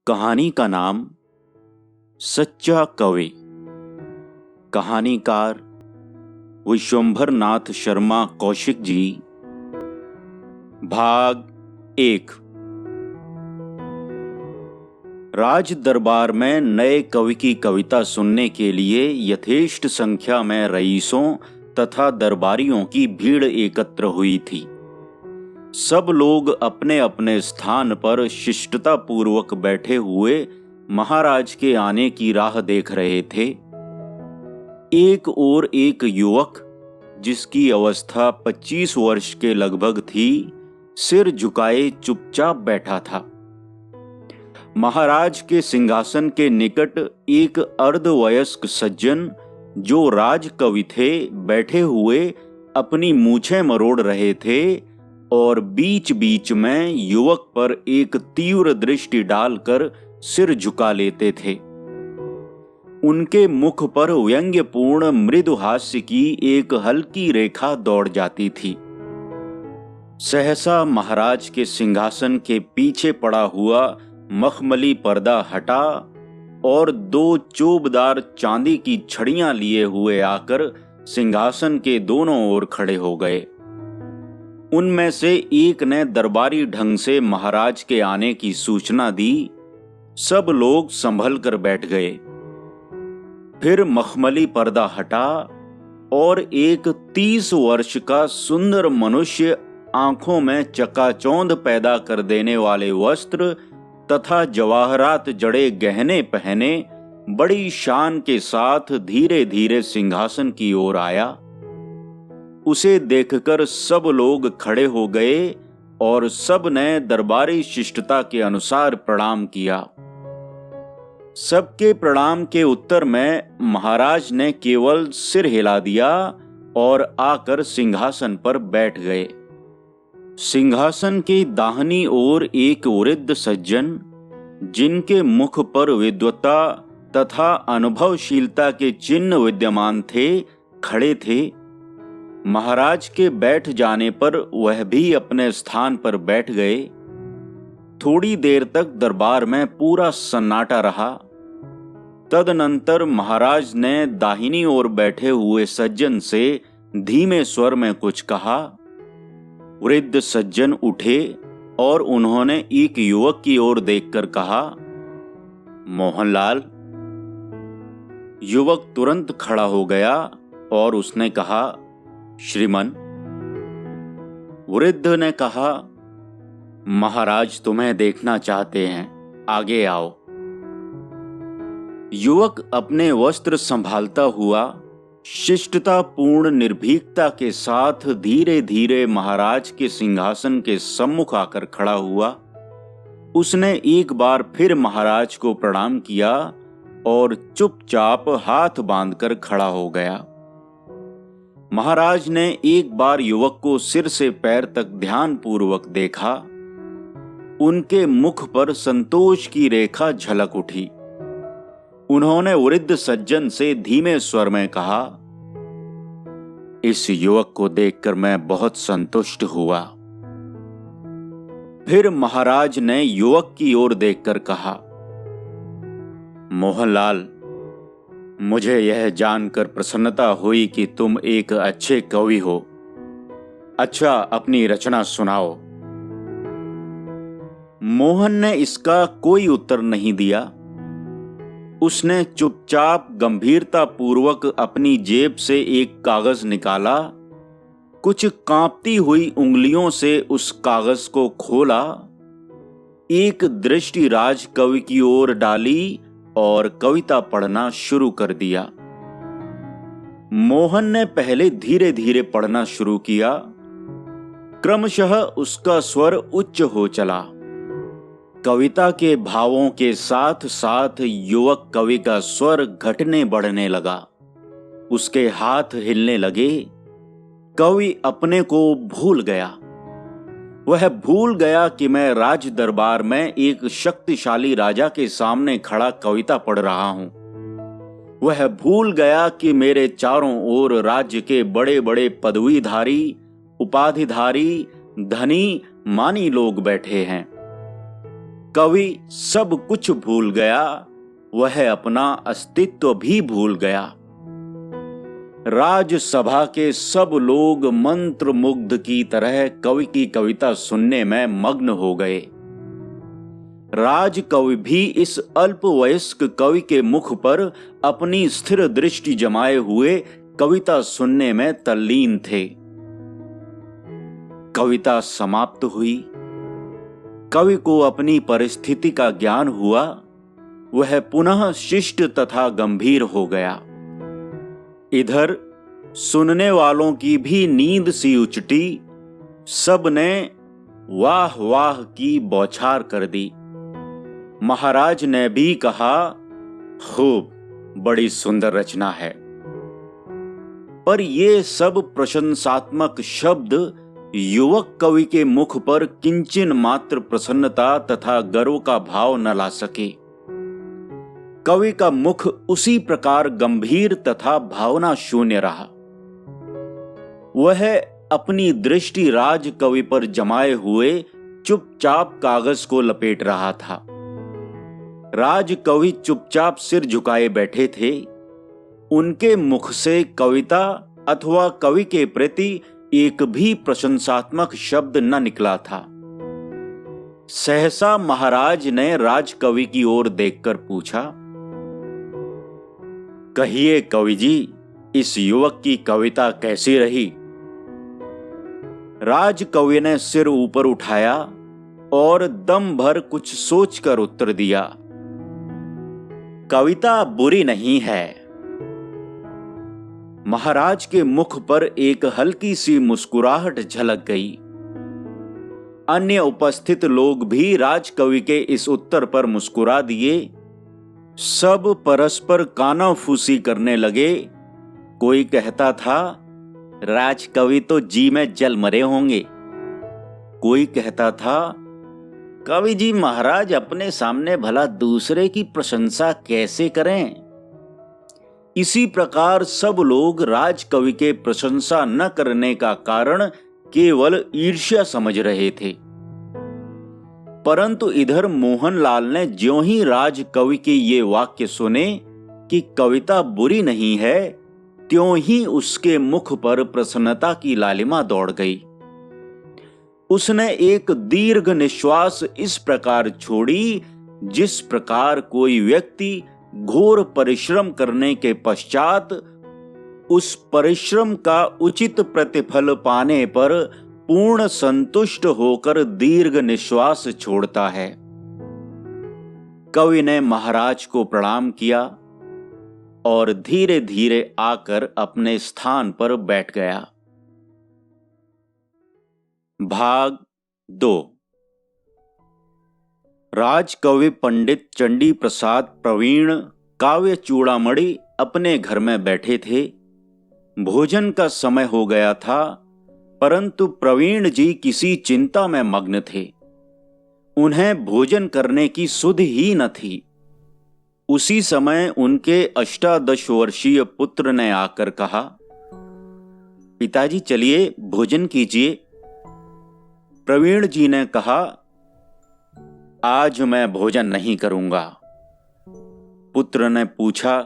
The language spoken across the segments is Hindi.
कहानी का नाम सच्चा कवि। कहानीकार विश्वंभर नाथ शर्मा कौशिक जी। भाग 1। राज दरबार में नए कवि की कविता सुनने के लिए यथेष्ट संख्या में रईसों तथा दरबारियों की भीड़ एकत्र हुई थी। सब लोग अपने अपने स्थान पर शिष्टता पूर्वक बैठे हुए महाराज के आने की राह देख रहे थे। एक ओर एक युवक, जिसकी अवस्था 25 वर्ष के लगभग थी, सिर झुकाए चुपचाप बैठा था। महाराज के सिंहासन के निकट एक अर्धवयस्क सज्जन, जो राजकवि थे, बैठे हुए अपनी मूछें मरोड़ रहे थे और बीच बीच में युवक पर एक तीव्र दृष्टि डालकर सिर झुका लेते थे। उनके मुख पर व्यंग्यपूर्ण मृदु हास्य की एक हल्की रेखा दौड़ जाती थी। सहसा महाराज के सिंहासन के पीछे पड़ा हुआ मखमली पर्दा हटा और 2 चोबदार चांदी की छड़ियां लिए हुए आकर सिंहासन के दोनों ओर खड़े हो गए। उनमें से एक ने दरबारी ढंग से महाराज के आने की सूचना दी। सब लोग संभल कर बैठ गए। फिर मखमली पर्दा हटा और एक 30 वर्ष का सुंदर मनुष्य, आंखों में चकाचौंध पैदा कर देने वाले वस्त्र तथा जवाहरात जड़े गहने पहने, बड़ी शान के साथ धीरे धीरे सिंहासन की ओर आया। उसे देखकर सब लोग खड़े हो गए और सब ने दरबारी शिष्टता के अनुसार प्रणाम किया। सबके प्रणाम के उत्तर में महाराज ने केवल सिर हिला दिया और आकर सिंहासन पर बैठ गए। सिंहासन के दाहिनी ओर एक वृद्ध सज्जन, जिनके मुख पर विद्वता तथा अनुभवशीलता के चिन्ह विद्यमान थे, खड़े थे। महाराज के बैठ जाने पर वह भी अपने स्थान पर बैठ गए। थोड़ी देर तक दरबार में पूरा सन्नाटा रहा। तदनंतर महाराज ने दाहिनी ओर बैठे हुए सज्जन से धीमे स्वर में कुछ कहा। वृद्ध सज्जन उठे और उन्होंने एक युवक की ओर देखकर कहा, मोहनलाल। युवक तुरंत खड़ा हो गया और उसने कहा, श्रीमान। वृद्ध ने कहा, महाराज तुम्हें देखना चाहते हैं, आगे आओ। युवक अपने वस्त्र संभालता हुआ शिष्टतापूर्ण निर्भीकता के साथ धीरे धीरे महाराज के सिंहासन के सम्मुख आकर खड़ा हुआ। उसने एक बार फिर महाराज को प्रणाम किया और चुपचाप हाथ बांधकर खड़ा हो गया। महाराज ने एक बार युवक को सिर से पैर तक ध्यानपूर्वक देखा। उनके मुख पर संतोष की रेखा झलक उठी। उन्होंने वृद्ध सज्जन से धीमे स्वर में कहा, इस युवक को देखकर मैं बहुत संतुष्ट हुआ। फिर महाराज ने युवक की ओर देखकर कहा, मोहनलाल, मुझे यह जानकर प्रसन्नता हुई कि तुम एक अच्छे कवि हो। अच्छा, अपनी रचना सुनाओ। मोहन ने इसका कोई उत्तर नहीं दिया। उसने चुपचाप गंभीरता पूर्वक अपनी जेब से एक कागज निकाला, कुछ कांपती हुई उंगलियों से उस कागज को खोला, एक दृष्टि राजकवि की ओर डाली और कविता पढ़ना शुरू कर दिया। मोहन ने पहले धीरे धीरे पढ़ना शुरू किया। क्रमशः उसका स्वर उच्च हो चला। कविता के भावों के साथ साथ युवक कवि का स्वर घटने बढ़ने लगा। उसके हाथ हिलने लगे। कवि अपने को भूल गया। वह भूल गया कि मैं राज दरबार में एक शक्तिशाली राजा के सामने खड़ा कविता पढ़ रहा हूं। वह भूल गया कि मेरे चारों ओर राज्य के बड़े बड़े पदवीधारी, उपाधिधारी, धनी, मानी लोग बैठे हैं। कवि सब कुछ भूल गया, वह अपना अस्तित्व भी भूल गया। राजसभा के सब लोग मंत्र मुग्ध की तरह कवि की कविता सुनने में मग्न हो गए। राजकवि भी इस अल्पवयस्क कवि के मुख पर अपनी स्थिर दृष्टि जमाए हुए कविता सुनने में तल्लीन थे। कविता समाप्त हुई। कवि को अपनी परिस्थिति का ज्ञान हुआ। वह पुनः शिष्ट तथा गंभीर हो गया। इधर सुनने वालों की भी नींद सी उचटी। सब ने वाह वाह की बौछार कर दी। महाराज ने भी कहा, खूब, बड़ी सुंदर रचना है। पर ये सब प्रशंसात्मक शब्द युवक कवि के मुख पर किंचिन मात्र प्रसन्नता तथा गर्व का भाव न ला सके। कवि का मुख उसी प्रकार गंभीर तथा भावना शून्य रहा। वह अपनी दृष्टि राज कवि पर जमाए हुए चुपचाप कागज को लपेट रहा था। राज कवि चुपचाप सिर झुकाए बैठे थे। उनके मुख से कविता अथवा कवि के प्रति एक भी प्रशंसात्मक शब्द न निकला था। सहसा महाराज ने राजकवि की ओर देखकर पूछा, कहिए कवि जी, इस युवक की कविता कैसी रही? राजकवि ने सिर ऊपर उठाया और दम भर कुछ सोचकर उत्तर दिया, कविता बुरी नहीं है। महाराज के मुख पर एक हल्की सी मुस्कुराहट झलक गई। अन्य उपस्थित लोग भी राजकवि के इस उत्तर पर मुस्कुरा दिए। सब परस्पर कानाफूसी करने लगे। कोई कहता था, राजकवि तो जी में जल मरे होंगे। कोई कहता था, कवि जी महाराज अपने सामने भला दूसरे की प्रशंसा कैसे करें? इसी प्रकार सब लोग राजकवि के प्रशंसा न करने का कारण केवल ईर्ष्या समझ रहे थे। परंतु इधर मोहनलाल ने ज्यों ही राजकवि के ये वाक्य सुने कि कविता बुरी नहीं है, त्यों ही उसके मुख पर प्रसन्नता की लालिमा दौड़ गई। उसने एक दीर्घ निश्वास इस प्रकार छोड़ी, जिस प्रकार कोई व्यक्ति घोर परिश्रम करने के पश्चात उस परिश्रम का उचित प्रतिफल पाने पर पूर्ण संतुष्ट होकर दीर्घ निश्वास छोड़ता है। कवि ने महाराज को प्रणाम किया और धीरे धीरे आकर अपने स्थान पर बैठ गया। भाग 2। राजकवि पंडित चंडी प्रसाद प्रवीण काव्य चूड़ामणि अपने घर में बैठे थे। भोजन का समय हो गया था, परंतु प्रवीण जी किसी चिंता में मग्न थे। उन्हें भोजन करने की सुध ही न थी। उसी समय उनके 18 वर्षीय पुत्र ने आकर कहा, पिताजी चलिए भोजन कीजिए। प्रवीण जी ने कहा, आज मैं भोजन नहीं करूंगा। पुत्र ने पूछा,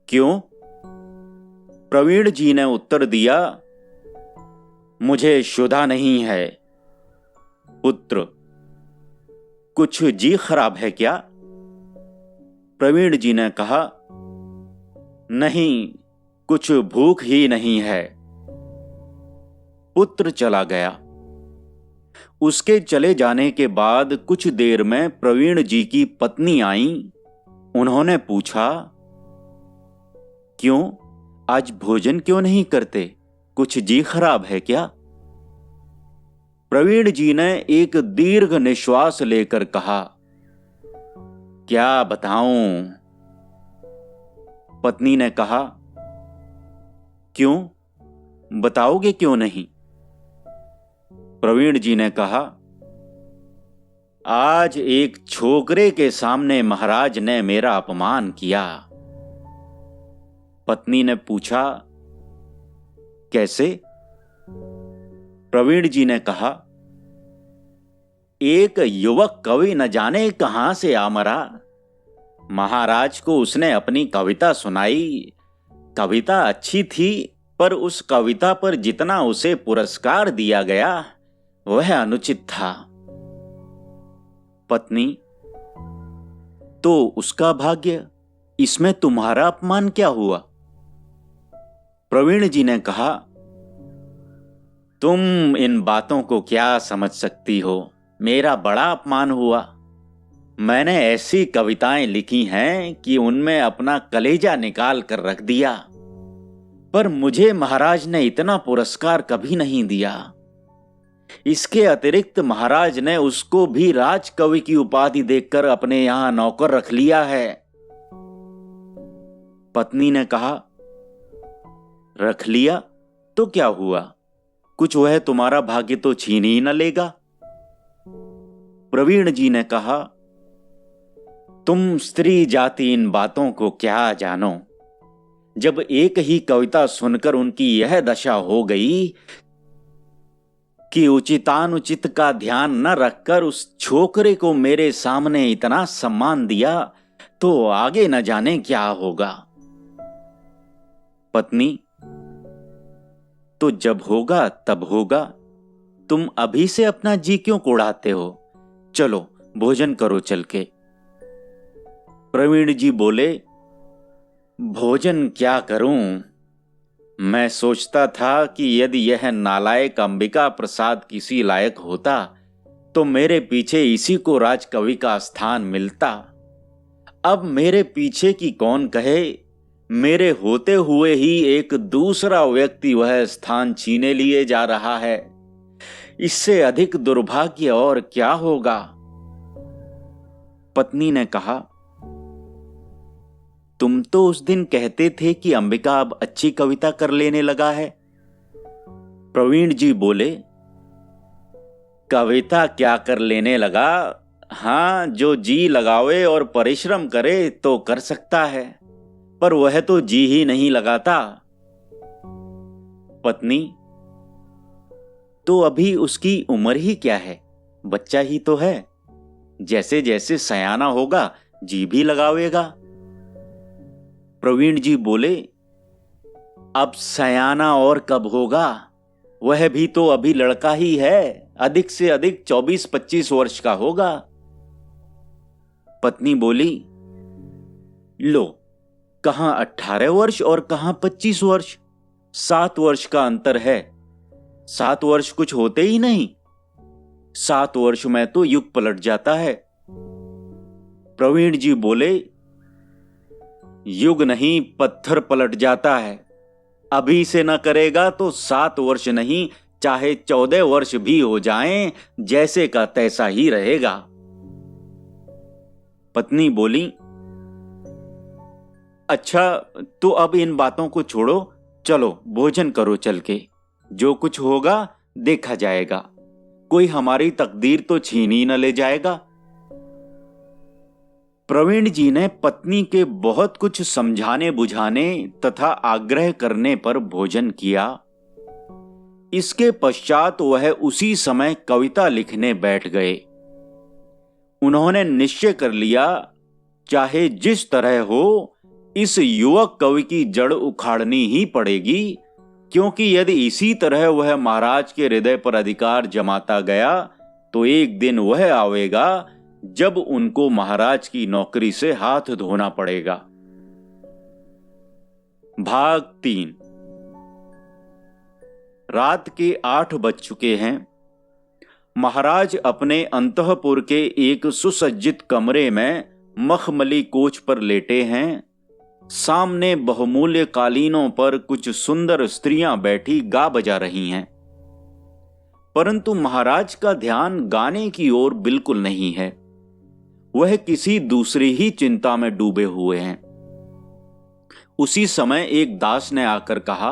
क्यों? प्रवीण जी ने उत्तर दिया, मुझे शुदा नहीं है। पुत्र, कुछ जी खराब है क्या? प्रवीण जी ने कहा, नहीं, कुछ भूख ही नहीं है। पुत्र चला गया। उसके चले जाने के बाद कुछ देर में प्रवीण जी की पत्नी आईं। उन्होंने पूछा, क्यों, आज भोजन क्यों नहीं करते? कुछ जी खराब है क्या? प्रवीण जी ने एक दीर्घ निश्वास लेकर कहा, क्या बताऊं? पत्नी ने कहा, क्यों, बताओगे क्यों नहीं? प्रवीण जी ने कहा, आज एक छोकरे के सामने महाराज ने मेरा अपमान किया। पत्नी ने पूछा, कैसे? प्रवीण जी ने कहा, एक युवक कवि न जाने कहां से आ मरा। महाराज को उसने अपनी कविता सुनाई। कविता अच्छी थी, पर उस कविता पर जितना उसे पुरस्कार दिया गया वह अनुचित था। पत्नी: तो उसका भाग्य, इसमें तुम्हारा अपमान क्या हुआ? प्रवीण जी ने कहा, तुम इन बातों को क्या समझ सकती हो? मेरा बड़ा अपमान हुआ। मैंने ऐसी कविताएं लिखी हैं कि उनमें अपना कलेजा निकाल कर रख दिया, पर मुझे महाराज ने इतना पुरस्कार कभी नहीं दिया। इसके अतिरिक्त महाराज ने उसको भी राजकवि की उपाधि देकर अपने यहां नौकर रख लिया है। पत्नी ने कहा, रख लिया तो क्या हुआ? कुछ वह तुम्हारा भाग्य तो छीन ही न लेगा। प्रवीण जी ने कहा, तुम स्त्री जाति इन बातों को क्या जानो? जब एक ही कविता सुनकर उनकी यह दशा हो गई कि उचितानुचित का ध्यान न रखकर उस छोकरे को मेरे सामने इतना सम्मान दिया, तो आगे न जाने क्या होगा। पत्नी: तो जब होगा तब होगा, तुम अभी से अपना जी क्यों कुड़ाते हो? चलो भोजन करो चल के। प्रवीण जी बोले, भोजन क्या करूं? मैं सोचता था कि यदि यह नालायक अंबिका प्रसाद किसी लायक होता तो मेरे पीछे इसी को राजकवि का स्थान मिलता। अब मेरे पीछे की कौन कहे, मेरे होते हुए ही एक दूसरा व्यक्ति वह स्थान छीने लिए जा रहा है। इससे अधिक दुर्भाग्य और क्या होगा? पत्नी ने कहा, तुम तो उस दिन कहते थे कि अंबिका अब अच्छी कविता कर लेने लगा है। प्रवीण जी बोले, कविता क्या कर लेने लगा? हां, जो जी लगावे और परिश्रम करे तो कर सकता है, पर वह तो जी ही नहीं लगाता। पत्नी: तो अभी उसकी उम्र ही क्या है? बच्चा ही तो है। जैसे जैसे सयाना होगा जी भी लगावेगा। प्रवीण जी बोले, अब सयाना और कब होगा? वह भी तो अभी लड़का ही है, अधिक से अधिक 24-25 वर्ष का होगा। पत्नी बोली, लो, कहां 18 वर्ष और कहां 25 वर्ष, 7 वर्ष का अंतर है। 7 वर्ष कुछ होते ही नहीं, 7 वर्ष में तो युग पलट जाता है। प्रवीण जी बोले, युग नहीं पत्थर पलट जाता है। अभी से न करेगा तो 7 वर्ष नहीं, चाहे 14 वर्ष भी हो जाएं, जैसे का तैसा ही रहेगा। पत्नी बोली, अच्छा, तो अब इन बातों को छोड़ो, चलो भोजन करो चल के। जो कुछ होगा देखा जाएगा, कोई हमारी तकदीर तो छीन ही न ले जाएगा। प्रवीण जी ने पत्नी के बहुत कुछ समझाने बुझाने तथा आग्रह करने पर भोजन किया। इसके पश्चात वह उसी समय कविता लिखने बैठ गए। उन्होंने निश्चय कर लिया, चाहे जिस तरह हो, इस युवक कवि की जड़ उखाड़नी ही पड़ेगी, क्योंकि यदि इसी तरह वह महाराज के हृदय पर अधिकार जमाता गया तो एक दिन वह आवेगा जब उनको महाराज की नौकरी से हाथ धोना पड़ेगा। भाग 3। रात के 8 बज चुके हैं। महाराज अपने अंतःपुर के एक सुसज्जित कमरे में मखमली कोच पर लेटे हैं। सामने बहुमूल्य कालीनों पर कुछ सुंदर स्त्रियां बैठी गा बजा रही हैं, परंतु महाराज का ध्यान गाने की ओर बिल्कुल नहीं है। वह किसी दूसरी ही चिंता में डूबे हुए हैं। उसी समय एक दास ने आकर कहा,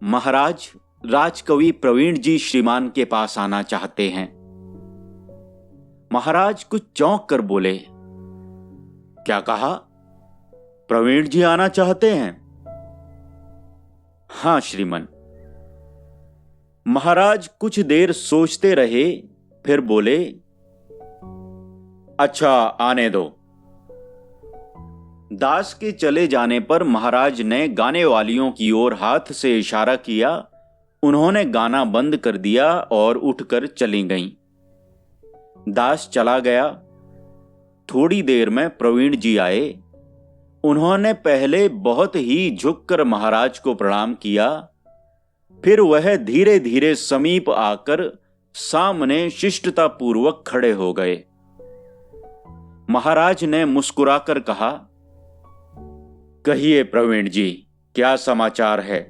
महाराज, राजकवि प्रवीण जी श्रीमान के पास आना चाहते हैं। महाराज कुछ चौंक कर बोले, क्या कहा? प्रवीण जी आना चाहते हैं? हां श्रीमान। महाराज कुछ देर सोचते रहे, फिर बोले, अच्छा आने दो। दास के चले जाने पर महाराज ने गाने वालियों की ओर हाथ से इशारा किया। उन्होंने गाना बंद कर दिया और उठकर चली गईं। दास चला गया। थोड़ी देर में प्रवीण जी आए। उन्होंने पहले बहुत ही झुककर महाराज को प्रणाम किया, फिर वह धीरे धीरे समीप आकर सामने शिष्टता पूर्वक खड़े हो गए। महाराज ने मुस्कुराकर कहा, कहिए प्रवीण जी, क्या समाचार है?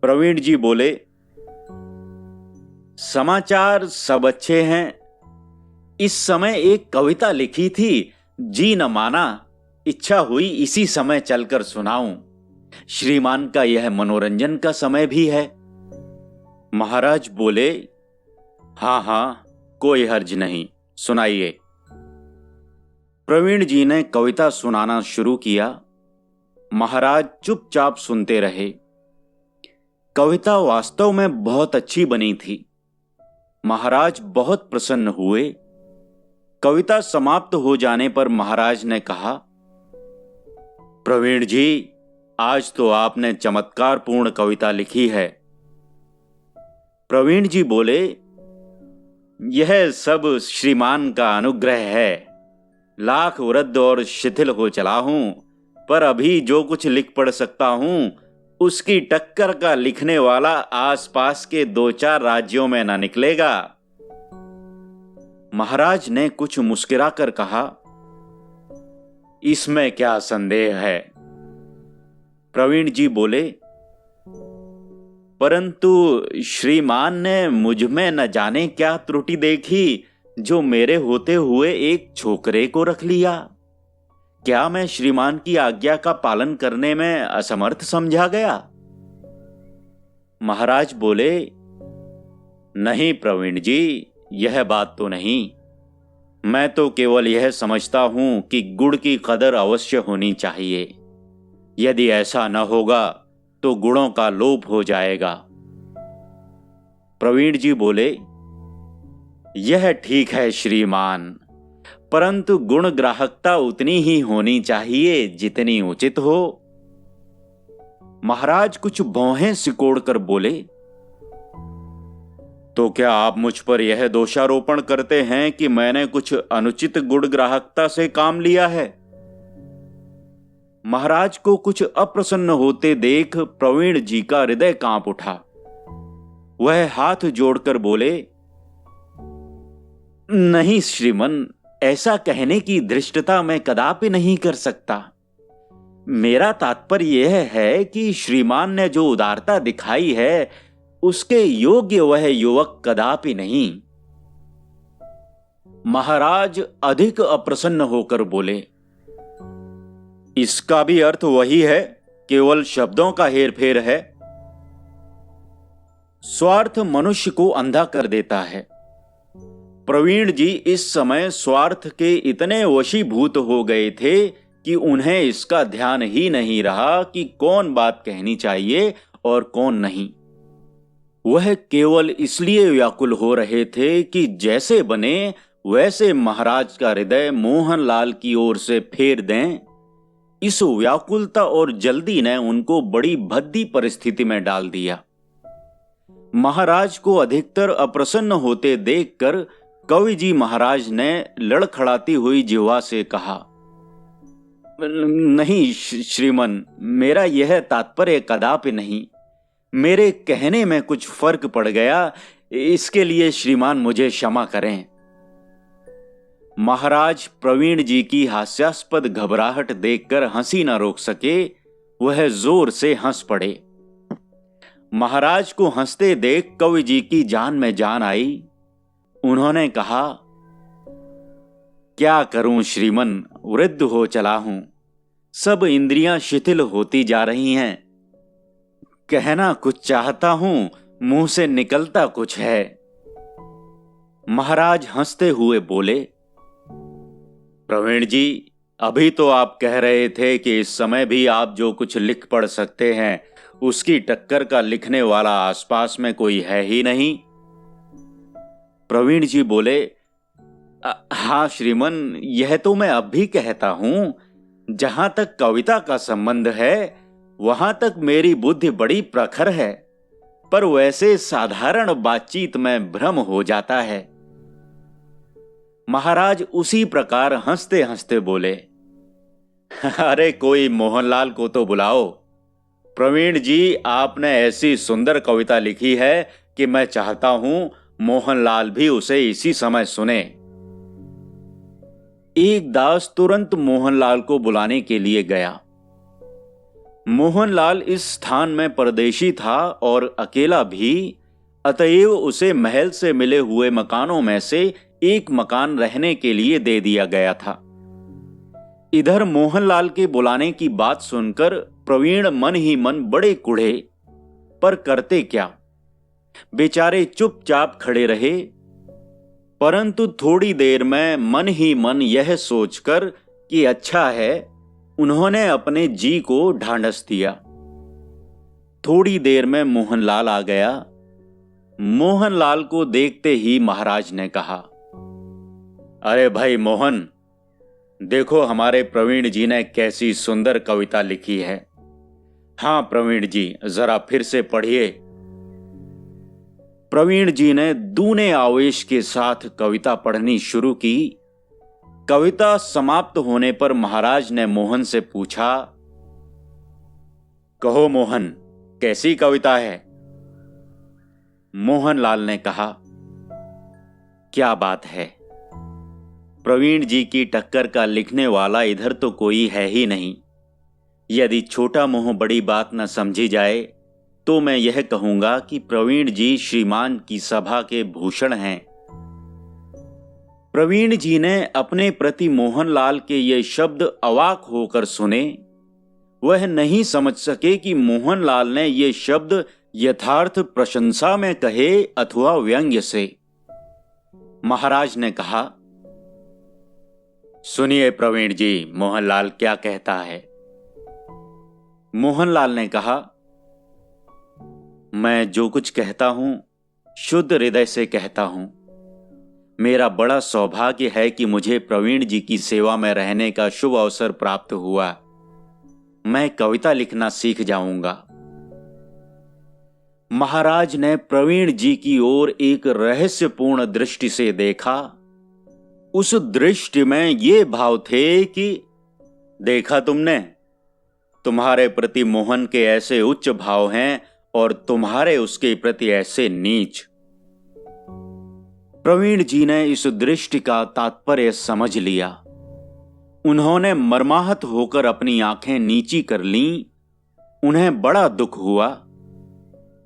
प्रवीण जी बोले, समाचार सब अच्छे हैं। इस समय एक कविता लिखी थी, जी न माना, इच्छा हुई इसी समय चलकर सुनाऊं। श्रीमान का यह मनोरंजन का समय भी है। महाराज बोले, हाँ हाँ, कोई हर्ज नहीं, सुनाइए। प्रवीण जी ने कविता सुनाना शुरू किया। महाराज चुपचाप सुनते रहे। कविता वास्तव में बहुत अच्छी बनी थी। महाराज बहुत प्रसन्न हुए। कविता समाप्त हो जाने पर महाराज ने कहा, प्रवीण जी, आज तो आपने चमत्कारपूर्ण कविता लिखी है। प्रवीण जी बोले, यह सब श्रीमान का अनुग्रह है। लाख वृद्ध और शिथिल हो चला हूं, पर अभी जो कुछ लिख पढ़ सकता हूं उसकी टक्कर का लिखने वाला आसपास के 2-4 राज्यों में न निकलेगा। महाराज ने कुछ मुस्कुराकर कहा, इसमें क्या संदेह है? प्रवीण जी बोले, परंतु श्रीमान ने मुझ में न जाने क्या त्रुटि देखी जो मेरे होते हुए एक छोकरे को रख लिया। क्या मैं श्रीमान की आज्ञा का पालन करने में असमर्थ समझा गया? महाराज बोले, नहीं प्रवीण जी, यह बात तो नहीं। मैं तो केवल यह समझता हूं कि गुण की कदर अवश्य होनी चाहिए। यदि ऐसा न होगा तो गुणों का लोप हो जाएगा। प्रवीण जी बोले, यह ठीक है श्रीमान, परंतु गुण ग्राहकता उतनी ही होनी चाहिए जितनी उचित हो। महाराज कुछ भौहें सिकोड़कर बोले, तो क्या आप मुझ पर यह दोषारोपण करते हैं कि मैंने कुछ अनुचित गुण ग्राहकता से काम लिया है? महाराज को कुछ अप्रसन्न होते देख प्रवीण जी का हृदय कांप उठा। वह हाथ जोड़कर बोले, नहीं श्रीमन, ऐसा कहने की धृष्टता मैं कदापि नहीं कर सकता। मेरा तात्पर्य यह है कि श्रीमान ने जो उदारता दिखाई है उसके योग्य वह युवक कदापि नहीं। महाराज अधिक अप्रसन्न होकर बोले, इसका भी अर्थ वही है, केवल शब्दों का हेरफेर है। स्वार्थ मनुष्य को अंधा कर देता है। प्रवीण जी इस समय स्वार्थ के इतने वशीभूत हो गए थे कि उन्हें इसका ध्यान ही नहीं रहा कि कौन बात कहनी चाहिए और कौन नहीं। वह केवल इसलिए व्याकुल हो रहे थे कि जैसे बने वैसे महाराज का हृदय मोहनलाल की ओर से फेर दें। इस व्याकुलता और जल्दी ने उनको बड़ी भद्दी परिस्थिति में डाल दिया। महाराज को अधिकतर अप्रसन्न होते देखकर कवि जी महाराज ने लड़खड़ाती हुई जिह्वा से कहा, नहीं श्रीमन, मेरा यह तात्पर्य कदापि नहीं। मेरे कहने में कुछ फर्क पड़ गया, इसके लिए श्रीमान मुझे क्षमा करें। महाराज प्रवीण जी की हास्यास्पद घबराहट देखकर हंसी न रोक सके। वह जोर से हंस पड़े। महाराज को हंसते देख कवि जी की जान में जान आई। उन्होंने कहा, क्या करूं श्रीमन, वृद्ध हो चला हूं, सब इंद्रियां शिथिल होती जा रही हैं। कहना कुछ चाहता हूं, मुंह से निकलता कुछ है। महाराज हंसते हुए बोले, प्रवीण जी, अभी तो आप कह रहे थे कि इस समय भी आप जो कुछ लिख पढ़ सकते हैं उसकी टक्कर का लिखने वाला आसपास में कोई है ही नहीं। प्रवीण जी बोले, हाँ श्रीमन, यह तो मैं अब भी कहता हूं। जहां तक कविता का संबंध है वहां तक मेरी बुद्धि बड़ी प्रखर है, पर वैसे साधारण बातचीत में भ्रम हो जाता है। महाराज उसी प्रकार हंसते हंसते बोले, अरे कोई मोहनलाल को तो बुलाओ। प्रवीण जी, आपने ऐसी सुंदर कविता लिखी है कि मैं चाहता हूं मोहनलाल भी उसे इसी समय सुने। एक दास तुरंत मोहनलाल को बुलाने के लिए गया। मोहनलाल इस स्थान में परदेशी था और अकेला भी, अतएव उसे महल से मिले हुए मकानों में से एक मकान रहने के लिए दे दिया गया था। इधर मोहनलाल के बुलाने की बात सुनकर प्रवीण मन ही मन बड़े कुढ़े, पर करते क्या। बेचारे चुपचाप खड़े रहे, परंतु थोड़ी देर में मन ही मन यह सोचकर कि अच्छा है, उन्होंने अपने जी को ढांढस दिया। थोड़ी देर में मोहनलाल आ गया। मोहनलाल को देखते ही महाराज ने कहा, अरे भाई मोहन, देखो हमारे प्रवीण जी ने कैसी सुंदर कविता लिखी है। हाँ प्रवीण जी, जरा फिर से पढ़िए। प्रवीण जी ने दूने आवेश के साथ कविता पढ़नी शुरू की। कविता समाप्त होने पर महाराज ने मोहन से पूछा, कहो मोहन, कैसी कविता है? मोहनलाल ने कहा, क्या बात है, प्रवीण जी की टक्कर का लिखने वाला इधर तो कोई है ही नहीं। यदि छोटा मोह बड़ी बात न समझी जाए तो मैं यह कहूंगा कि प्रवीण जी श्रीमान की सभा के भूषण हैं। प्रवीण जी ने अपने प्रति मोहनलाल के ये शब्द अवाक होकर सुने। वह नहीं समझ सके कि मोहनलाल ने ये शब्द यथार्थ प्रशंसा में कहे अथवा व्यंग्य से। महाराज ने कहा, सुनिए प्रवीण जी, मोहनलाल क्या कहता है। मोहनलाल ने कहा, मैं जो कुछ कहता हूं शुद्ध हृदय से कहता हूं। मेरा बड़ा सौभाग्य है कि मुझे प्रवीण जी की सेवा में रहने का शुभ अवसर प्राप्त हुआ। मैं कविता लिखना सीख जाऊंगा। महाराज ने प्रवीण जी की ओर एक रहस्यपूर्ण दृष्टि से देखा। उस दृष्टि में ये भाव थे कि देखा तुमने, तुम्हारे प्रति मोहन के ऐसे उच्च भाव हैं और तुम्हारे उसके प्रति ऐसे नीच। प्रवीण जी ने इस दृष्टि का तात्पर्य समझ लिया। उन्होंने मर्माहत होकर अपनी आंखें नीची कर लीं। उन्हें बड़ा दुख हुआ।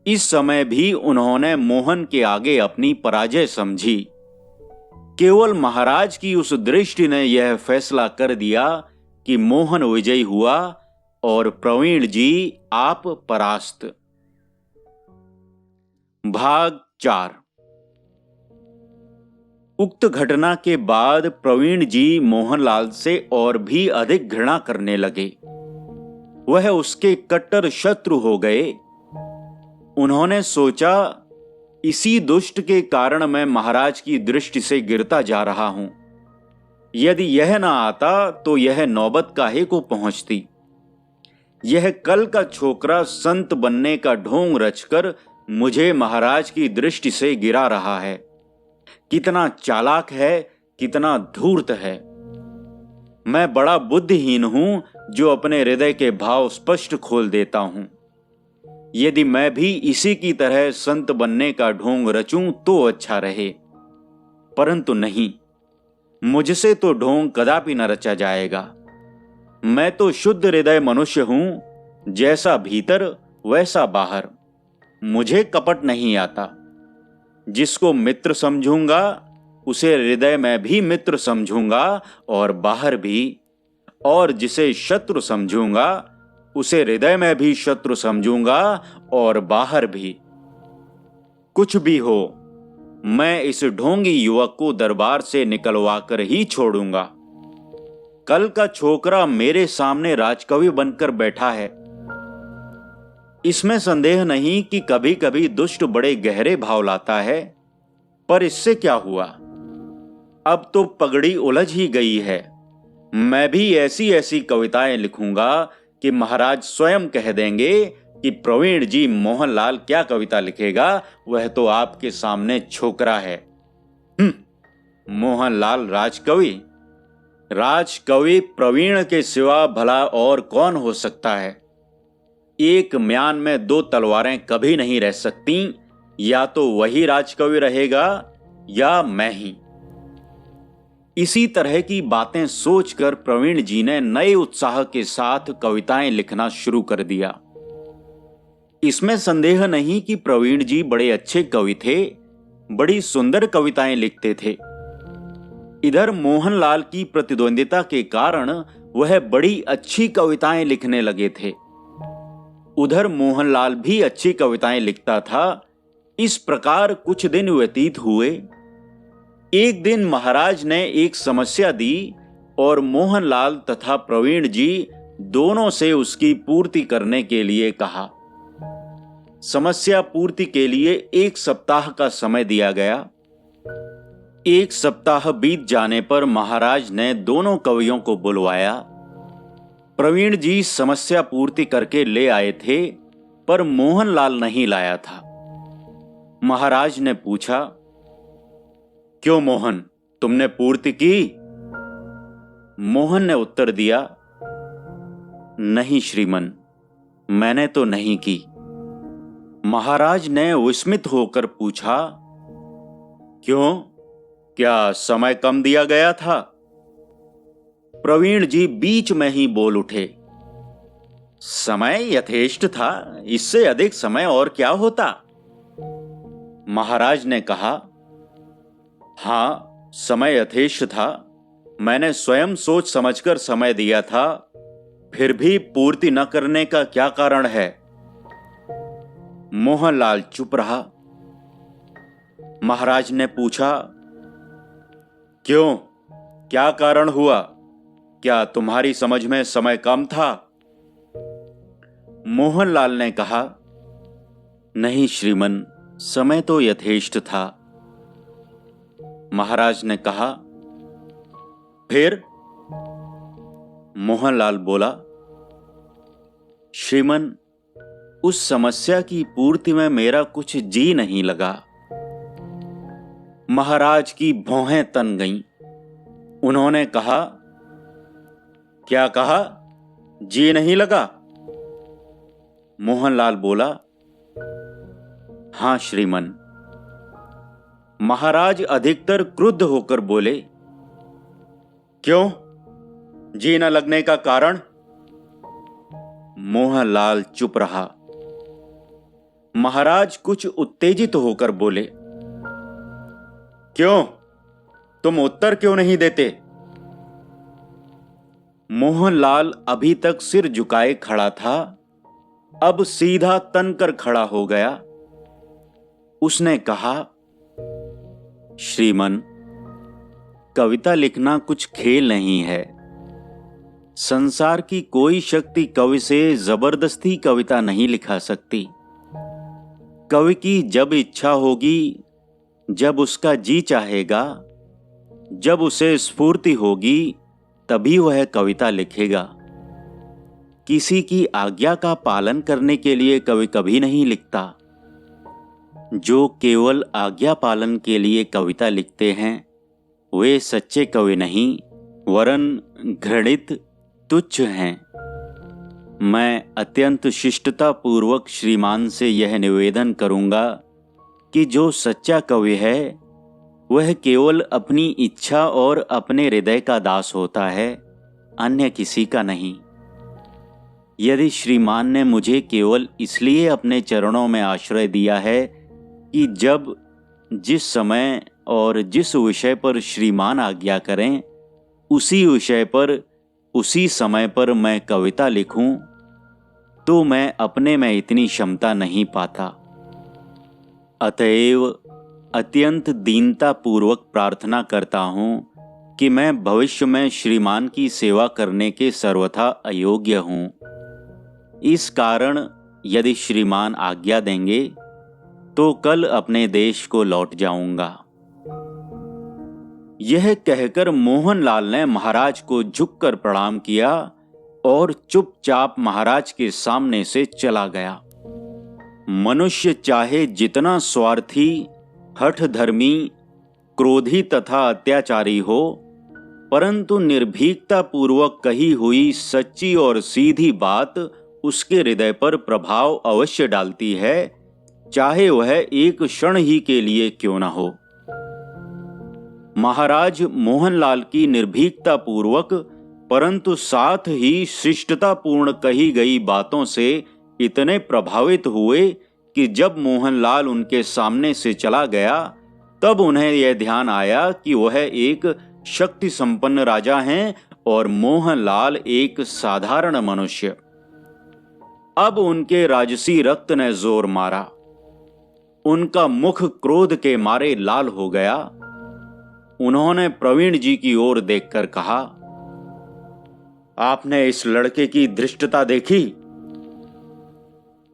इस समय भी उन्होंने मोहन के आगे अपनी पराजय समझी। केवल महाराज की उस दृष्टि ने यह फैसला कर दिया कि मोहन विजयी हुआ और प्रवीण जी आप परास्त। भाग 4। उक्त घटना के बाद प्रवीण जी मोहनलाल से और भी अधिक घृणा करने लगे। वह उसके कट्टर शत्रु हो गए। उन्होंने सोचा, इसी दुष्ट के कारण मैं महाराज की दृष्टि से गिरता जा रहा हूं। यदि यह ना आता तो यह नौबत काहे को पहुंचती। यह कल का छोकरा संत बनने का ढोंग रचकर मुझे महाराज की दृष्टि से गिरा रहा है। कितना चालाक है, कितना धूर्त है। मैं बड़ा बुद्धिहीन हूं जो अपने हृदय के भाव स्पष्ट खोल देता हूं। यदि मैं भी इसी की तरह संत बनने का ढोंग रचूं तो अच्छा रहे, परंतु नहीं, मुझसे तो ढोंग कदापि न रचा जाएगा। मैं तो शुद्ध हृदय मनुष्य हूं, जैसा भीतर वैसा बाहर। मुझे कपट नहीं आता। जिसको मित्र समझूंगा उसे हृदय में भी मित्र समझूंगा और बाहर भी, और जिसे शत्रु समझूंगा उसे हृदय में भी शत्रु समझूंगा और बाहर भी। कुछ भी हो, मैं इस ढोंगी युवक को दरबार से निकलवा कर ही छोड़ूंगा। कल का छोकरा मेरे सामने राजकवि बनकर बैठा है। इसमें संदेह नहीं कि कभी कभी दुष्ट बड़े गहरे भाव लाता है, पर इससे क्या हुआ? अब तो पगड़ी उलझ ही गई है। मैं भी ऐसी ऐसी कविताएं लिखूंगा कि महाराज स्वयं कह देंगे कि प्रवीण जी मोहनलाल क्या कविता लिखेगा, वह तो आपके सामने छोकरा है। मोहनलाल राजकवि? राजकवि प्रवीण के सिवा भला और कौन हो सकता है? एक म्यान में दो तलवारें कभी नहीं रह सकती, या तो वही राजकवि रहेगा या मैं ही। इसी तरह की बातें सोचकर प्रवीण जी ने नए उत्साह के साथ कविताएं लिखना शुरू कर दिया। इसमें संदेह नहीं कि प्रवीण जी बड़े अच्छे कवि थे, बड़ी सुंदर कविताएं लिखते थे। इधर मोहनलाल की प्रतिद्वंदिता के कारण वह बड़ी अच्छी कविताएं लिखने लगे थे। उधर मोहनलाल भी अच्छी कविताएं लिखता था। इस प्रकार कुछ दिन व्यतीत हुए। एक दिन महाराज ने एक समस्या दी और मोहनलाल तथा प्रवीण जी दोनों से उसकी पूर्ति करने के लिए कहा। समस्या पूर्ति के लिए 1 सप्ताह का समय दिया गया। 1 सप्ताह बीत जाने पर महाराज ने दोनों कवियों को बुलवाया। प्रवीण जी समस्या पूर्ति करके ले आए थे, पर मोहनलाल नहीं लाया था। महाराज ने पूछा, क्यों मोहन, तुमने पूर्ति की? मोहन ने उत्तर दिया, नहीं श्रीमन, मैंने तो नहीं की। महाराज ने विस्मित होकर पूछा, क्यों, क्या समय कम दिया गया था? प्रवीण जी बीच में ही बोल उठे, समय यथेष्ट था, इससे अधिक समय और क्या होता? महाराज ने कहा, हाँ, समय यथेष्ट था, मैंने स्वयं सोच समझकर समय दिया था, फिर भी पूर्ति न करने का क्या कारण है? मोहनलाल चुप रहा। महाराज ने पूछा, क्यों, क्या कारण हुआ? क्या तुम्हारी समझ में समय कम था? मोहनलाल ने कहा, नहीं श्रीमन, समय तो यथेष्ट था। महाराज ने कहा, फिर? मोहनलाल बोला, श्रीमन, उस समस्या की पूर्ति में मेरा कुछ जी नहीं लगा। महाराज की भौहें तन गईं। उन्होंने कहा, क्या कहा? जी नहीं लगा? मोहनलाल बोला, हां श्रीमन। महाराज अधिकतर क्रुद्ध होकर बोले, क्यों, जी न लगने का कारण? मोहनलाल चुप रहा। महाराज कुछ उत्तेजित होकर बोले, क्यों, तुम उत्तर क्यों नहीं देते? मोहनलाल अभी तक सिर झुकाए खड़ा था, अब सीधा तनकर खड़ा हो गया। उसने कहा, श्रीमन, कविता लिखना कुछ खेल नहीं है। संसार की कोई शक्ति कवि से जबरदस्ती कविता नहीं लिखा सकती। कवि की जब इच्छा होगी, जब उसका जी चाहेगा, जब उसे स्फूर्ति होगी, तभी वह कविता लिखेगा। किसी की आज्ञा का पालन करने के लिए कवि कभी नहीं लिखता। जो केवल आज्ञा पालन के लिए कविता लिखते हैं, वे सच्चे कवि नहीं, वरन घृणित तुच्छ हैं। मैं अत्यंत शिष्टता पूर्वक श्रीमान से यह निवेदन करूंगा कि जो सच्चा कवि है, वह केवल अपनी इच्छा और अपने हृदय का दास होता है, अन्य किसी का नहीं। यदि श्रीमान ने मुझे केवल इसलिए अपने चरणों में आश्रय दिया है कि जब, जिस समय और जिस विषय पर श्रीमान आज्ञा करें, उसी विषय पर, उसी समय पर मैं कविता लिखूं, तो मैं अपने में इतनी क्षमता नहीं पाता। अतएव अत्यंत दीनता पूर्वक प्रार्थना करता हूं कि मैं भविष्य में श्रीमान की सेवा करने के सर्वथा अयोग्य हूं। इस कारण यदि श्रीमान आज्ञा देंगे तो कल अपने देश को लौट जाऊंगा। यह कहकर मोहनलाल ने महाराज को झुककर प्रणाम किया और चुपचाप महाराज के सामने से चला गया। मनुष्य चाहे जितना स्वार्थी, हठधर्मी, क्रोधी तथा अत्याचारी हो, परंतु निर्भीकता पूर्वक कही हुई सच्ची और सीधी बात उसके हृदय पर प्रभाव अवश्य डालती है, चाहे वह एक क्षण ही के लिए क्यों न हो। महाराज मोहनलाल की निर्भीकता पूर्वक परंतु साथ ही शिष्टतापूर्ण कही गई बातों से इतने प्रभावित हुए कि जब मोहनलाल उनके सामने से चला गया तब उन्हें यह ध्यान आया कि वह एक शक्ति संपन्न राजा हैं और मोहनलाल एक साधारण मनुष्य। अब उनके राजसी रक्त ने जोर मारा। उनका मुख क्रोध के मारे लाल हो गया। उन्होंने प्रवीण जी की ओर देखकर कहा, आपने इस लड़के की धृष्टता देखी?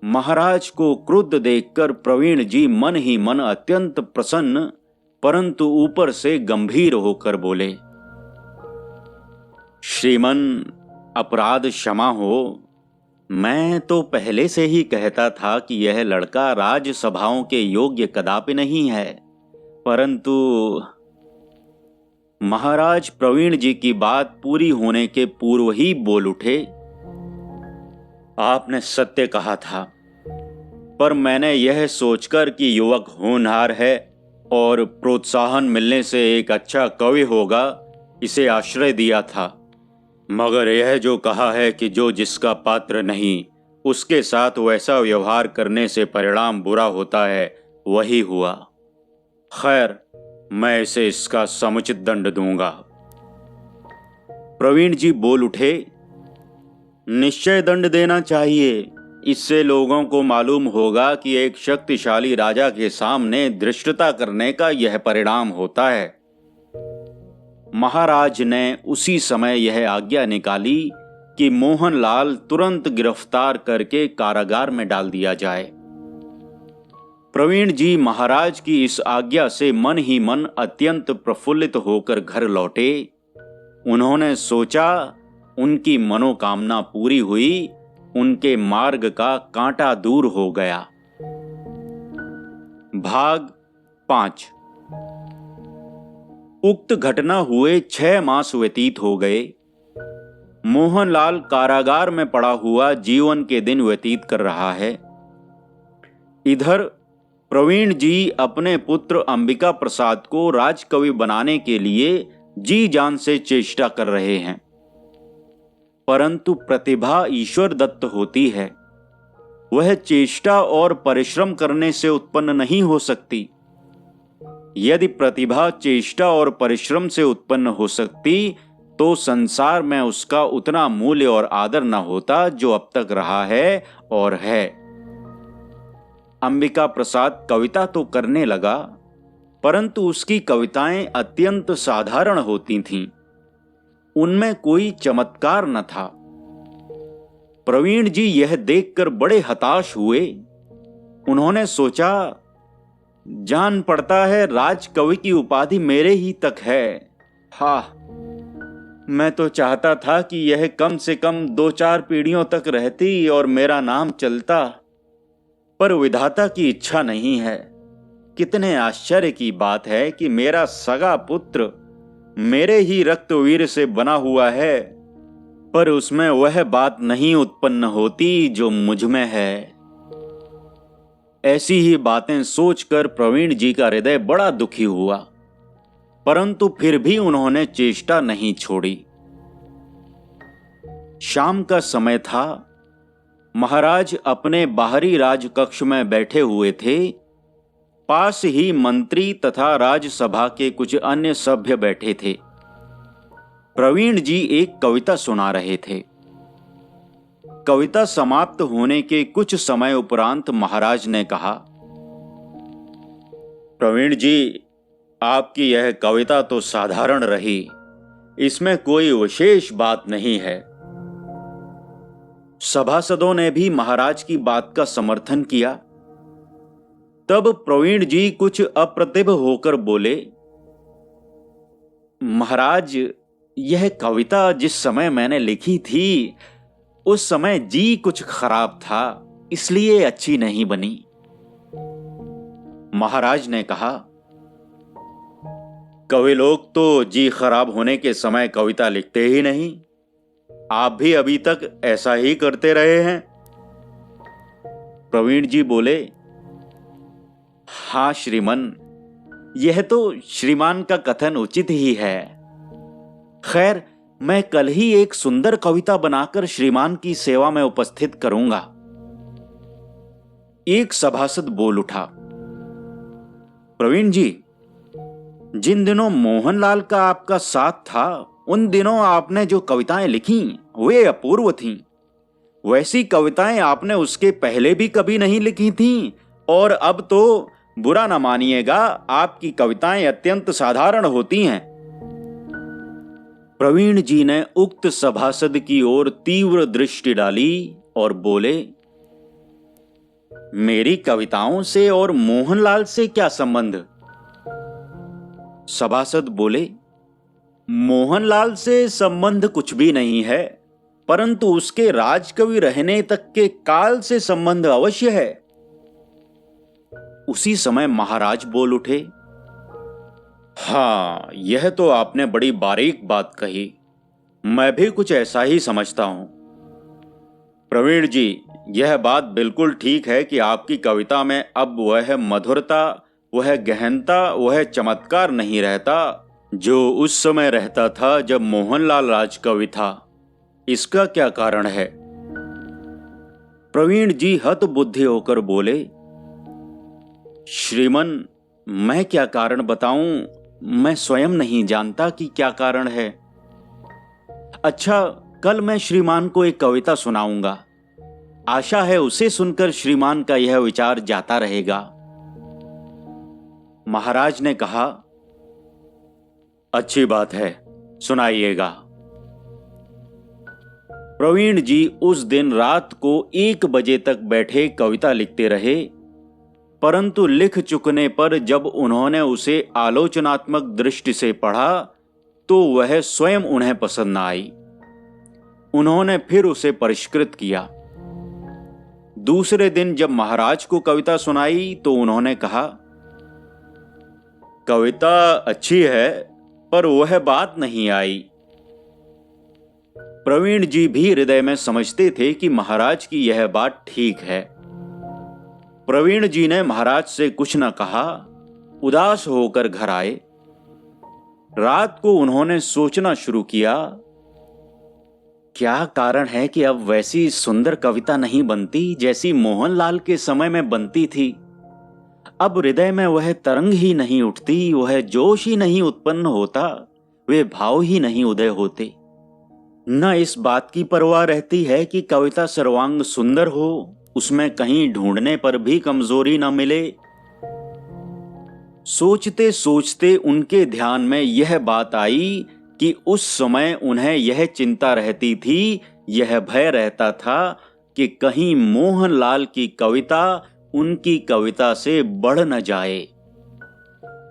महाराज को क्रुद्ध देखकर प्रवीण जी मन ही मन अत्यंत प्रसन्न परंतु ऊपर से गंभीर होकर बोले, श्रीमन अपराध क्षमा हो। मैं तो पहले से ही कहता था कि यह लड़का राजसभाओं के योग्य कदापि नहीं है, परंतु महाराज प्रवीण जी की बात पूरी होने के पूर्व ही बोल उठे, आपने सत्य कहा था, पर मैंने यह सोचकर कि युवक होनहार है और प्रोत्साहन मिलने से एक अच्छा कवि होगा, इसे आश्रय दिया था। मगर यह जो कहा है कि जो जिसका पात्र नहीं उसके साथ वैसा व्यवहार करने से परिणाम बुरा होता है, वही हुआ। खैर, मैं इसे इसका समुचित दंड दूंगा। प्रवीण जी बोल उठे, निश्चय दंड देना चाहिए। इससे लोगों को मालूम होगा कि एक शक्तिशाली राजा के सामने धृष्टता करने का यह परिणाम होता है। महाराज ने उसी समय यह आज्ञा निकाली कि मोहनलाल तुरंत गिरफ्तार करके कारागार में डाल दिया जाए। प्रवीण जी महाराज की इस आज्ञा से मन ही मन अत्यंत प्रफुल्लित होकर घर लौटे। उन्होंने सोचा उनकी मनोकामना पूरी हुई, उनके मार्ग का कांटा दूर हो गया। भाग 5। उक्त घटना हुए 6 मास व्यतीत हो गए। मोहनलाल कारागार में पड़ा हुआ जीवन के दिन व्यतीत कर रहा है। इधर प्रवीण जी अपने पुत्र अंबिका प्रसाद को राजकवि बनाने के लिए जी जान से चेष्टा कर रहे हैं, परंतु प्रतिभा ईश्वर दत्त होती है। वह चेष्टा और परिश्रम करने से उत्पन्न नहीं हो सकती। यदि प्रतिभा चेष्टा और परिश्रम से उत्पन्न हो सकती तो संसार में उसका उतना मूल्य और आदर न होता जो अब तक रहा है और है। अंबिका प्रसाद कविता तो करने लगा, परंतु उसकी कविताएं अत्यंत साधारण होती थीं। उनमें कोई चमत्कार न था। प्रवीण जी यह देखकर बड़े हताश हुए। उन्होंने सोचा, जान पड़ता है राजकवि की उपाधि मेरे ही तक है। मैं तो चाहता था कि यह कम से कम 2-4 पीढ़ियों तक रहती और मेरा नाम चलता, पर विधाता की इच्छा नहीं है। कितने आश्चर्य की बात है कि मेरा सगा पुत्र मेरे ही रक्तवीर से बना हुआ है, पर उसमें वह बात नहीं उत्पन्न होती जो मुझ में है। ऐसी ही बातें सोचकर प्रवीण जी का हृदय बड़ा दुखी हुआ, परंतु फिर भी उन्होंने चेष्टा नहीं छोड़ी। शाम का समय था। महाराज अपने बाहरी राजकक्ष में बैठे हुए थे। पास ही मंत्री तथा राजसभा के कुछ अन्य सभ्य बैठे थे। प्रवीण जी एक कविता सुना रहे थे। कविता समाप्त होने के कुछ समय उपरांत महाराज ने कहा, प्रवीण जी, आपकी यह कविता तो साधारण रही, इसमें कोई विशेष बात नहीं है। सभासदों ने भी महाराज की बात का समर्थन किया। तब प्रवीण जी कुछ अप्रतिभ होकर बोले, महाराज, यह कविता जिस समय मैंने लिखी थी उस समय जी कुछ खराब था, इसलिए अच्छी नहीं बनी। महाराज ने कहा, कवि लोग तो जी खराब होने के समय कविता लिखते ही नहीं। आप भी अभी तक ऐसा ही करते रहे हैं। प्रवीण जी बोले, हाँ श्रीमान, यह तो श्रीमान का कथन उचित ही है। खैर, मैं कल ही एक सुंदर कविता बनाकर श्रीमान की सेवा में उपस्थित करूंगा। एक सभासद बोल उठा, प्रवीण जी, जिन दिनों मोहनलाल का आपका साथ था उन दिनों आपने जो कविताएं लिखी वे अपूर्व थीं। वैसी कविताएं आपने उसके पहले भी कभी नहीं लिखी थीं, और अब तो बुरा न मानिएगा, आपकी कविताएं अत्यंत साधारण होती हैं। प्रवीण जी ने उक्त सभासद की ओर तीव्र दृष्टि डाली और बोले, मेरी कविताओं से और मोहनलाल से क्या संबंध? सभासद बोले, मोहनलाल से संबंध कुछ भी नहीं है, परंतु उसके राजकवि रहने तक के काल से संबंध अवश्य है। उसी समय महाराज बोल उठे, हाँ, यह तो आपने बड़ी बारीक बात कही। मैं भी कुछ ऐसा ही समझता हूं। प्रवीण जी, यह बात बिल्कुल ठीक है कि आपकी कविता में अब वह मधुरता, वह गहनता, वह चमत्कार नहीं रहता जो उस समय रहता था जब मोहनलाल राजकवि था। इसका क्या कारण है? प्रवीण जी हतबुद्धि होकर बोले, श्रीमन, मैं क्या कारण बताऊं? मैं स्वयं नहीं जानता कि क्या कारण है। अच्छा, कल मैं श्रीमान को एक कविता सुनाऊंगा। आशा है उसे सुनकर श्रीमान का यह विचार जाता रहेगा। महाराज ने कहा, अच्छी बात है, सुनाइएगा। प्रवीण जी उस दिन रात को 1 बजे तक बैठे कविता लिखते रहे, परंतु लिख चुकने पर जब उन्होंने उसे आलोचनात्मक दृष्टि से पढ़ा तो वह स्वयं उन्हें पसंद न आई। उन्होंने फिर उसे परिष्कृत किया। दूसरे दिन जब महाराज को कविता सुनाई तो उन्होंने कहा, कविता अच्छी है, पर वह बात नहीं आई। प्रवीण जी भी हृदय में समझते थे कि महाराज की यह बात ठीक है। प्रवीण जी ने महाराज से कुछ न कहा, उदास होकर घर आए। रात को उन्होंने सोचना शुरू किया, क्या कारण है कि अब वैसी सुंदर कविता नहीं बनती जैसी मोहनलाल के समय में बनती थी। अब हृदय में वह तरंग ही नहीं उठती, वह जोश ही नहीं उत्पन्न होता, वे भाव ही नहीं उदय होते। न इस बात की परवाह रहती है कि कविता सर्वांग सुंदर हो, उसमें कहीं ढूंढने पर भी कमजोरी न मिले। सोचते सोचते उनके ध्यान में यह बात आई कि उस समय उन्हें यह चिंता रहती थी, यह भय रहता था कि कहीं मोहनलाल की कविता उनकी कविता से बढ़ न जाए।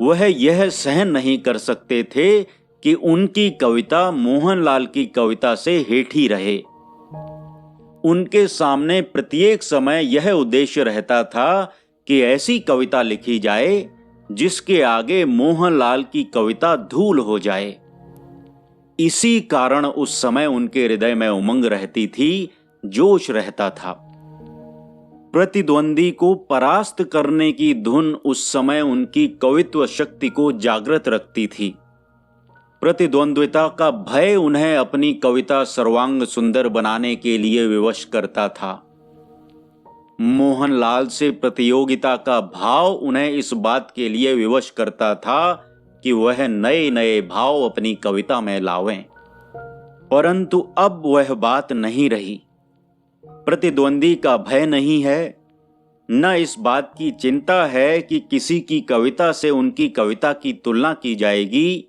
वह यह सहन नहीं कर सकते थे कि उनकी कविता मोहनलाल की कविता से हेठी रहे। उनके सामने प्रत्येक समय यह उद्देश्य रहता था कि ऐसी कविता लिखी जाए जिसके आगे मोहनलाल की कविता धूल हो जाए। इसी कारण उस समय उनके हृदय में उमंग रहती थी, जोश रहता था। प्रतिद्वंदी को परास्त करने की धुन उस समय उनकी कवित्व शक्ति को जागृत रखती थी। प्रतिद्वंद्विता का भय उन्हें अपनी कविता सर्वांग सुंदर बनाने के लिए विवश करता था। मोहनलाल से प्रतियोगिता का भाव उन्हें इस बात के लिए विवश करता था कि वह नए नए भाव अपनी कविता में लावें। परंतु अब वह बात नहीं रही। प्रतिद्वंदी का भय नहीं है, न इस बात की चिंता है कि किसी की कविता से उनकी कविता की तुलना की जाएगी,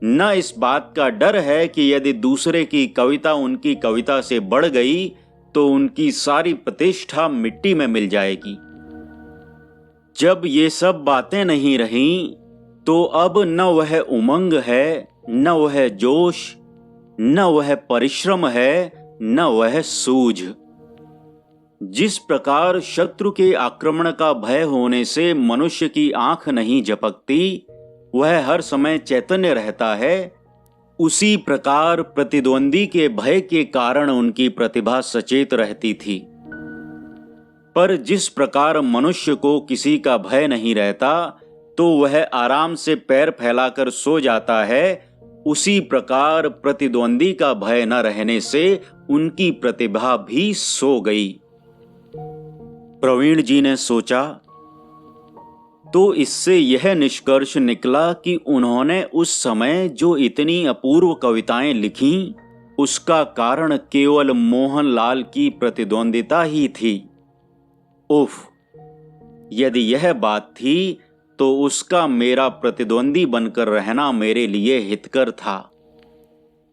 न इस बात का डर है कि यदि दूसरे की कविता उनकी कविता से बढ़ गई तो उनकी सारी प्रतिष्ठा मिट्टी में मिल जाएगी। जब ये सब बातें नहीं रहीं तो अब न वह उमंग है, न वह जोश, न वह परिश्रम है, न वह सूझ। जिस प्रकार शत्रु के आक्रमण का भय होने से मनुष्य की आंख नहीं झपकती, वह हर समय चैतन्य रहता है, उसी प्रकार प्रतिद्वंदी के भय के कारण उनकी प्रतिभा सचेत रहती थी। पर जिस प्रकार मनुष्य को किसी का भय नहीं रहता तो वह आराम से पैर फैलाकर सो जाता है, उसी प्रकार प्रतिद्वंदी का भय न रहने से उनकी प्रतिभा भी सो गई। प्रवीण जी ने सोचा तो इससे यह निष्कर्ष निकला कि उन्होंने उस समय जो इतनी अपूर्व कविताएं लिखीं, उसका कारण केवल मोहनलाल की प्रतिद्वंदिता ही थी। उफ, यदि यह बात थी तो उसका मेरा प्रतिद्वंदी बनकर रहना मेरे लिए हितकर था।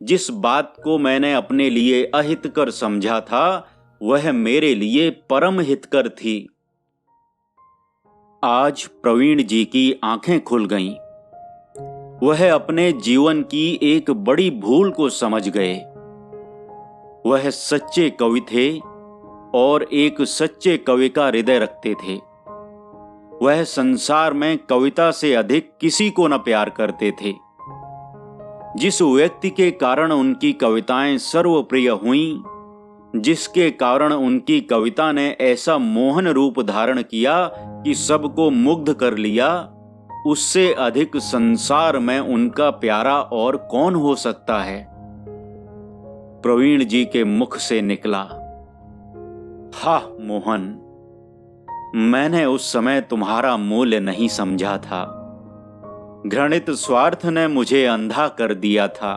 जिस बात को मैंने अपने लिए अहितकर समझा था, वह मेरे लिए परम हितकर थी। आज प्रवीण जी की आंखें खुल गईं। वह अपने जीवन की एक बड़ी भूल को समझ गए। वह सच्चे कवि थे और एक सच्चे कवि का हृदय रखते थे। वह संसार में कविता से अधिक किसी को न प्यार करते थे। जिस व्यक्ति के कारण उनकी कविताएं सर्वप्रिय हुईं, जिसके कारण उनकी कविता ने ऐसा मोहन रूप धारण किया कि सबको मुग्ध कर लिया, उससे अधिक संसार में उनका प्यारा और कौन हो सकता है। प्रवीण जी के मुख से निकला, हा मोहन, मैंने उस समय तुम्हारा मूल्य नहीं समझा था। घृणित स्वार्थ ने मुझे अंधा कर दिया था।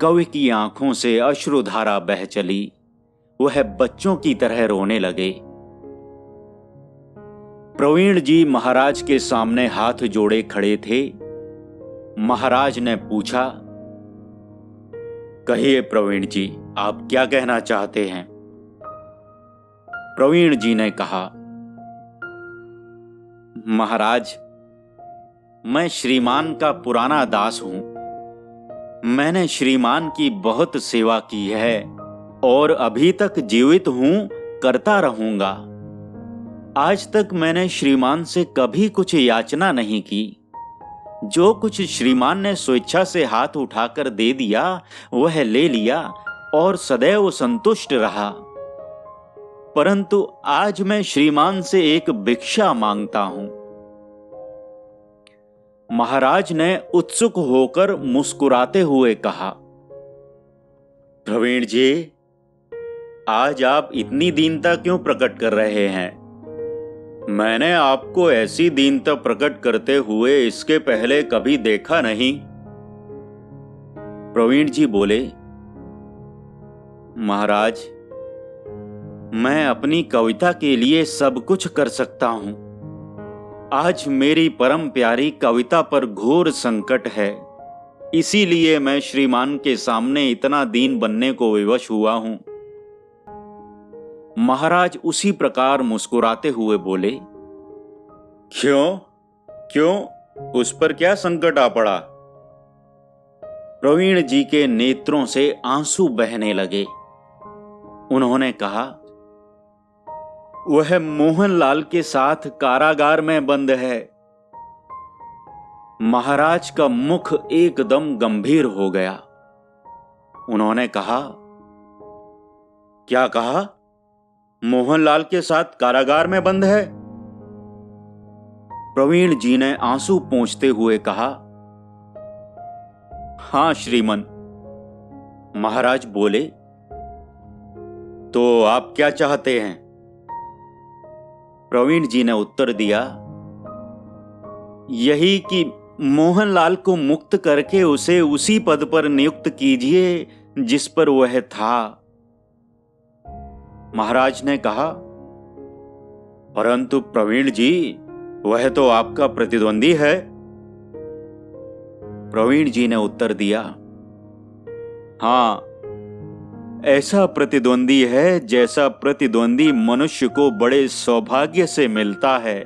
कवि की आंखों से अश्रुधारा बह चली। वह बच्चों की तरह रोने लगे। प्रवीण जी महाराज के सामने हाथ जोड़े खड़े थे। महाराज ने पूछा, कहिए प्रवीण जी, आप क्या कहना चाहते हैं? प्रवीण जी ने कहा, महाराज, मैं श्रीमान का पुराना दास हूं। मैंने श्रीमान की बहुत सेवा की है और अभी तक जीवित हूं, करता रहूंगा। आज तक मैंने श्रीमान से कभी कुछ याचना नहीं की। जो कुछ श्रीमान ने स्वेच्छा से हाथ उठाकर दे दिया, वह ले लिया और सदैव संतुष्ट रहा। परंतु आज मैं श्रीमान से एक भिक्षा मांगता हूं। महाराज ने उत्सुक होकर मुस्कुराते हुए कहा, प्रवीण जी, आज आप इतनी दीनता क्यों प्रकट कर रहे हैं? मैंने आपको ऐसी दीनता प्रकट करते हुए इसके पहले कभी देखा नहीं। प्रवीण जी बोले, महाराज, मैं अपनी कविता के लिए सब कुछ कर सकता हूं। आज मेरी परम प्यारी कविता पर घोर संकट है, इसीलिए मैं श्रीमान के सामने इतना दीन बनने को विवश हुआ हूं। महाराज उसी प्रकार मुस्कुराते हुए बोले, क्यों क्यों, उस पर क्या संकट आ पड़ा? प्रवीण जी के नेत्रों से आंसू बहने लगे। उन्होंने कहा, वह मोहनलाल के साथ कारागार में बंद है। महाराज का मुख एकदम गंभीर हो गया। उन्होंने कहा, क्या कहा? मोहनलाल के साथ कारागार में बंद है? प्रवीण जी ने आंसू पोंछते हुए कहा, हां श्रीमन। महाराज बोले, तो आप क्या चाहते हैं? प्रवीण जी ने उत्तर दिया, यही कि मोहनलाल को मुक्त करके उसे उसी पद पर नियुक्त कीजिए जिस पर वह था। महाराज ने कहा, परंतु प्रवीण जी, वह तो आपका प्रतिद्वंदी है। प्रवीण जी ने उत्तर दिया, हां, ऐसा प्रतिद्वंदी है जैसा प्रतिद्वंदी मनुष्य को बड़े सौभाग्य से मिलता है।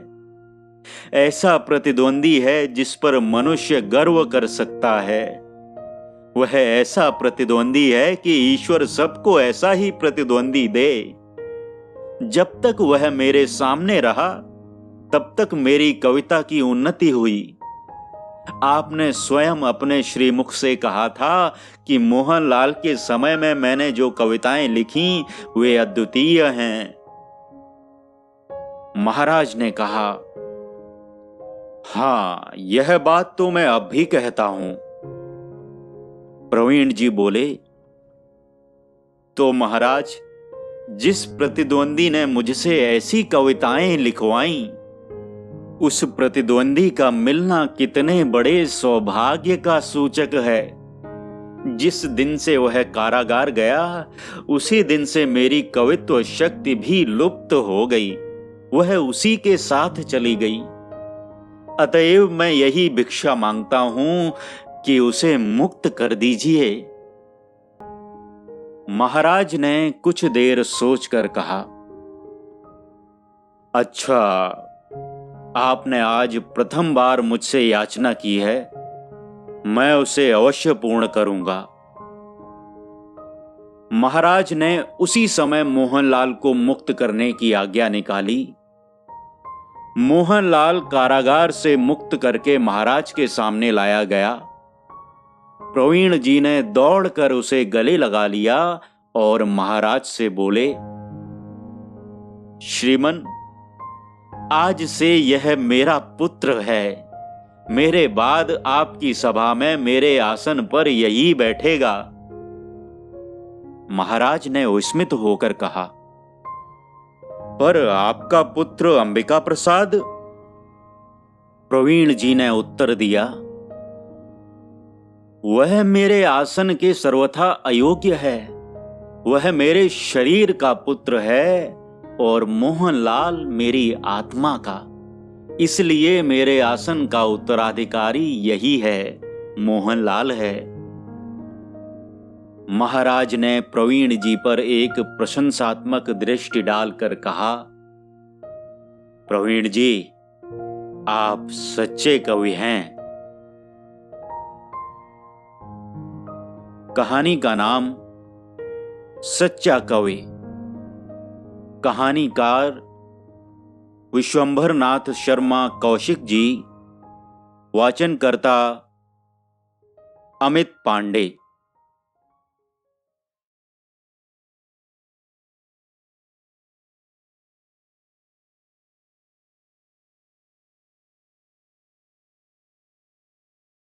ऐसा प्रतिद्वंदी है जिस पर मनुष्य गर्व कर सकता है। वह ऐसा प्रतिद्वंदी है कि ईश्वर सबको ऐसा ही प्रतिद्वंदी दे। जब तक वह मेरे सामने रहा, तब तक मेरी कविता की उन्नति हुई। आपने स्वयं अपने श्रीमुख से कहा था कि मोहनलाल के समय में मैंने जो कविताएं लिखी वे अद्वितीय हैं। महाराज ने कहा, हाँ, यह बात तो मैं अब भी कहता हूं। प्रवीण जी बोले, तो महाराज, जिस प्रतिद्वंदी ने मुझसे ऐसी कविताएं लिखवाई, उस प्रतिद्वंदी का मिलना कितने बड़े सौभाग्य का सूचक है। जिस दिन से वह कारागार गया, उसी दिन से मेरी कवित्व शक्ति भी लुप्त हो गई। वह उसी के साथ चली गई। अतएव मैं यही भिक्षा मांगता हूं कि उसे मुक्त कर दीजिए। महाराज ने कुछ देर सोचकर कहा, अच्छा, आपने आज प्रथम बार मुझसे याचना की है, मैं उसे अवश्य पूर्ण करूंगा। महाराज ने उसी समय मोहनलाल को मुक्त करने की आज्ञा निकाली। मोहनलाल कारागार से मुक्त करके महाराज के सामने लाया गया। प्रवीण जी ने दौड़कर उसे गले लगा लिया और महाराज से बोले, श्रीमन, आज से यह मेरा पुत्र है। मेरे बाद आपकी सभा में मेरे आसन पर यही बैठेगा। महाराज ने विस्मित होकर कहा, पर आपका पुत्र अंबिका प्रसाद? प्रवीण जी ने उत्तर दिया, वह मेरे आसन के सर्वथा अयोग्य है। वह मेरे शरीर का पुत्र है और मोहनलाल मेरी आत्मा का। इसलिए मेरे आसन का उत्तराधिकारी यही है, मोहनलाल है। महाराज ने प्रवीण जी पर एक प्रशंसात्मक दृष्टि डालकर कहा, प्रवीण जी, आप सच्चे कवि हैं। कहानी का नाम सच्चा कवि। कहानीकार विश्वंभरनाथ शर्मा कौशिक जी। वाचनकर्ता अमित पांडे।